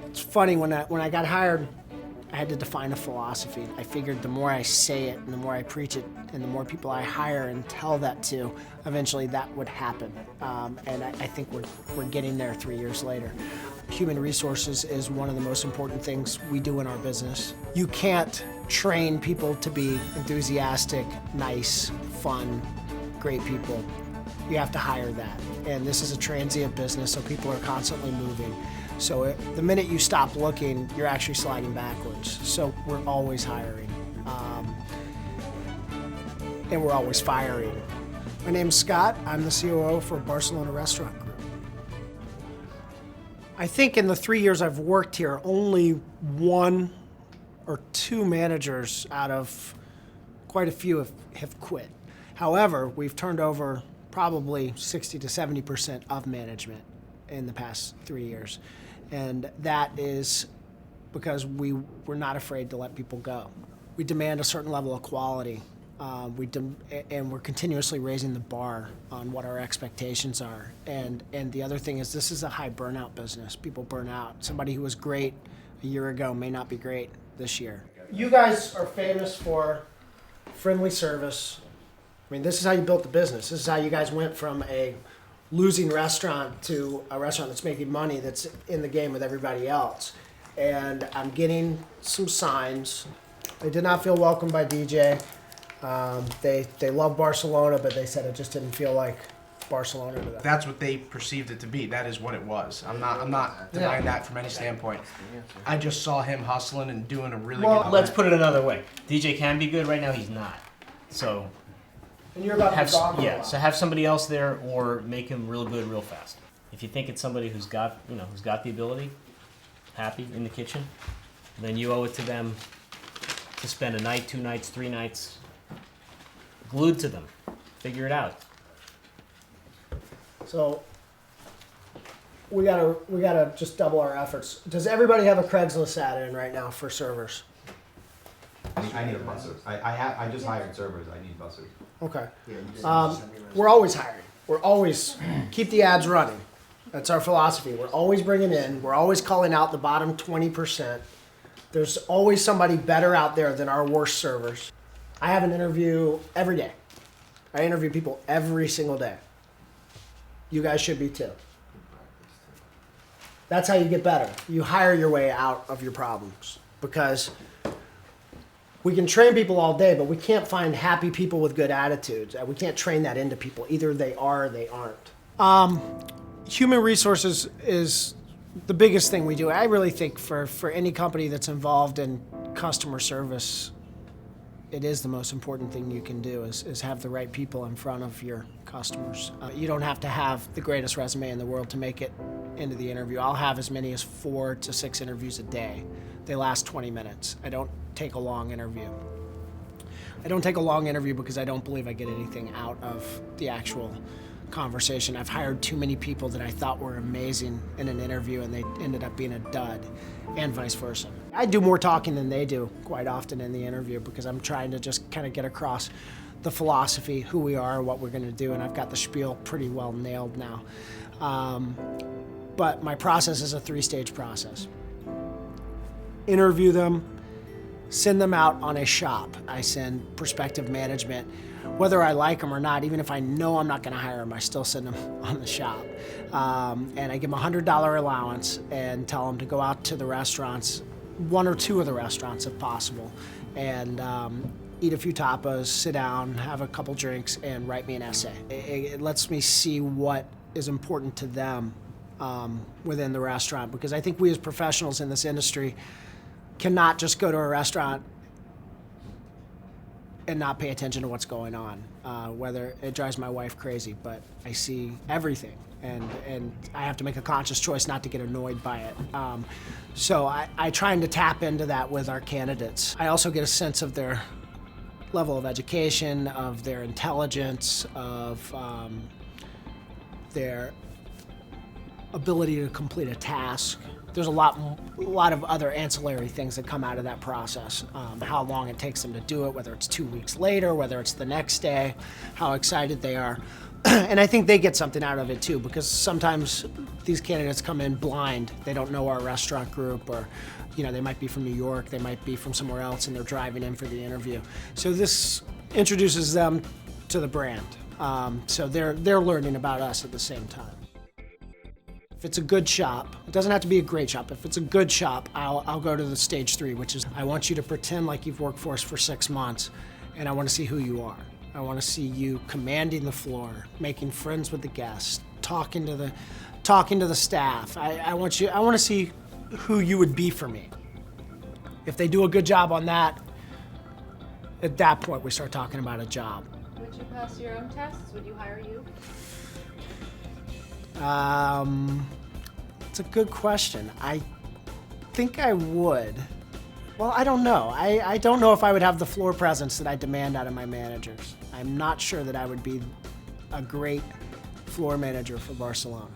It's funny, when I got hired, I had to define a philosophy. I figured the more I say it and the more I preach it and the more people I hire and tell that to, eventually that would happen. And I think we're getting there 3 years later. Human resources is one of the most important things we do in our business. You can't train people to be enthusiastic, nice, fun, great people. You have to hire that. And this is a transient business, so people are constantly moving. So the minute you stop looking, you're actually sliding backwards. So we're always hiring, and we're always firing. My name's Scott. I'm the COO for Barcelona Restaurant Group. I think in the 3 years I've worked here, only 1 or 2 managers out of quite a few have quit. However, we've turned over probably 60 to 70% of management in the past 3 years. And that is because we're not afraid to let people go. We demand a certain level of quality, and we're continuously raising the bar on what our expectations are. And the other thing is, this is a high burnout business. People burn out. Somebody who was great a year ago may not be great this year. You guys are famous for friendly service. I mean, this is how you built the business. This is how you guys went from a losing restaurant to a restaurant that's making money, that's in the game with everybody else. And I'm getting some signs. They did not feel welcomed by DJ. They love Barcelona, but they said it just didn't feel like Barcelona to them. That's what they perceived it to be. That is what it was. I'm not denying that from any standpoint. I just saw him hustling and doing a really good job. Let's put it another way. DJ can be good. Right now, he's not. So. And you're about to gone. Yeah, so have somebody else there, or make him real good real fast. If you think it's somebody who's got the ability, happy in the kitchen, then you owe it to them to spend a night, 2 nights, 3 nights glued to them. Figure it out. So we gotta just double our efforts. Does everybody have a Craigslist ad in right now for servers? I need a busser. I just hired servers. I need bussers. Okay. We're always hiring. We're always keep the ads running. That's our philosophy. We're always bringing in. We're always calling out the bottom 20%. There's always somebody better out there than our worst servers. I have an interview every day. I interview people every single day. You guys should be too. That's how you get better. You hire your way out of your problems, because we can train people all day, but we can't find happy people with good attitudes. We can't train that into people. Either they are or they aren't. Human resources is the biggest thing we do. I really think for any company that's involved in customer service, it is the most important thing you can do is have the right people in front of your customers. You don't have to have the greatest resume in the world to make it into the interview. I'll have as many as 4 to 6 interviews a day. They last 20 minutes. I don't take a long interview. I don't take a long interview because I don't believe I get anything out of the actual conversation. I've hired too many people that I thought were amazing in an interview and they ended up being a dud, and vice versa. I do more talking than they do quite often in the interview, because I'm trying to just kind of get across the philosophy, who we are, what we're going to do, and I've got the spiel pretty well nailed now. But my process is a 3-stage process. Interview them, send them out on a shop. I send prospective management, whether I like them or not. Even if I know I'm not going to hire them, I still send them on the shop. And I give them a $100 allowance and tell them to go out to the restaurants, 1 or 2 of the restaurants if possible, and eat a few tapas, sit down, have a couple drinks, and write me an essay. It lets me see what is important to them within the restaurant, because I think we as professionals in this industry cannot just go to a restaurant and not pay attention to what's going on. Whether it drives my wife crazy, but I see everything, and I have to make a conscious choice not to get annoyed by it. So I try to tap into that with our candidates. I also get a sense of their level of education, of their intelligence, of their ability to complete a task. There's a lot of other ancillary things that come out of that process. How long it takes them to do it, whether it's 2 weeks later, whether it's the next day, how excited they are. And I think they get something out of it too, because sometimes these candidates come in blind. They don't know our restaurant group, or they might be from New York, they might be from somewhere else, and they're driving in for the interview. So this introduces them to the brand. So they're learning about us at the same time. If it's a good shop, it doesn't have to be a great shop. If it's a good shop, I'll go to the stage 3, which is I want you to pretend like you've worked for us for 6 months, and I want to see who you are. I want to see you commanding the floor, making friends with the guests, talking to the staff. I want to see who you would be for me. If they do a good job on that, at that point we start talking about a job. Would you pass your own tests? Would you hire you? It's a good question. I think I would. Well, I don't know. I don't know if I would have the floor presence that I demand out of my managers. I'm not sure that I would be a great floor manager for Barcelona.